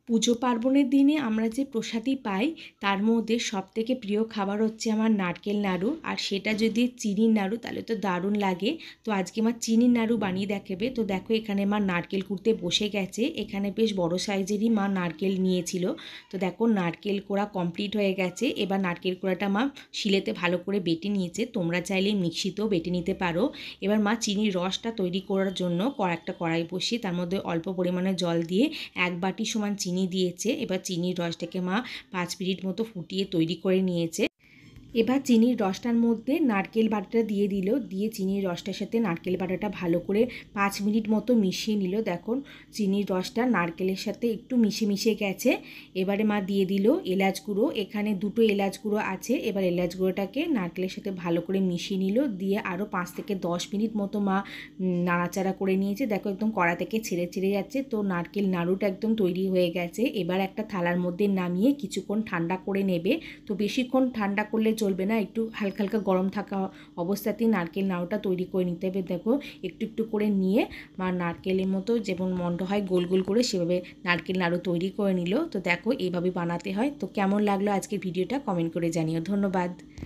পুজো পার্বণের দিনে আমরা যে প্রসাদই পাই তার মধ্যে সবথেকে প্রিয় খাবার হচ্ছে আমার নারকেল নাড়ু। আর সেটা যদি চিনির নাড়ু তাহলে তো দারুণ লাগে। তো আজকে মা চিনির নাড়ু বানিয়ে দেখাবে। তো দেখো এখানে মা নারকেল কুড়তে বসে গেছে। এখানে বেশ বড় সাইজেরই মা নারকেল নিয়েছিল। তো দেখো নারকেল কোড়া কমপ্লিট হয়ে গেছে। এবার নারকেল কোড়াটা মা শিলেতে ভালো করে বেটে নিয়েছে, তোমরা চাইলে মিক্সিতেও বেটে নিতে পারো। এবার মা চিনির রসটা তৈরি করার জন্য একটা কড়াই বসিয়ে তার মধ্যে অল্প পরিমাণে জল দিয়ে 1 বাটি সমান চিনি দিয়েছে। এবার চিনির রসটাকে মা 5 মিনিট মতো ফুটিয়ে তৈরি করে নিয়েছে। এবার চিনির রসটার মধ্যে নারকেল বাটাটা দিয়ে দিল, দিয়ে চিনির রসটার সাথে নারকেল বাটাটা ভালো করে 5 মিনিট মতো মিশিয়ে নিল। দেখুন চিনির রসটা নারকেলের সাথে একটু মিশে গেছে। এবারে মা দিয়ে দিল এলাচ গুঁড়ো, এখানে 2টো এলাচ গুঁড়ো আছে। এবার এলাচ গুঁড়োটাকে নারকেলের সাথে ভালো করে মিশিয়ে নিল, দিয়ে আরও 5 থেকে 10 মিনিট মতো মা নাড়াচাড়া করে নিয়েছে। দেখো একদম কড়া থেকে ছেড়ে যাচ্ছে। তো নারকেল নাড়ুটা একদম তৈরি হয়ে গেছে। এবার একটা থালার মধ্যে নামিয়ে কিছুক্ষণ ঠান্ডা করে নেবে। তো বেশিক্ষণ ঠান্ডা করলে চলবে না, একটু হালকা হালকা গরম থাকা অবস্থাতেই নারকেল নাড়ুটা তৈরি করে নিতে হবে। দেখো একটু একটু করে নিয়ে মা নারকেলের মতো যেমন মন্ড হয় গোল গোল করে সেভাবে নারকেল নাড়ু তৈরি করে নিল। তো দেখো এইভাবে বানাতে হয়। তো কেমন লাগলো আজকের ভিডিওটা কমেন্ট করে জানিও। ধন্যবাদ।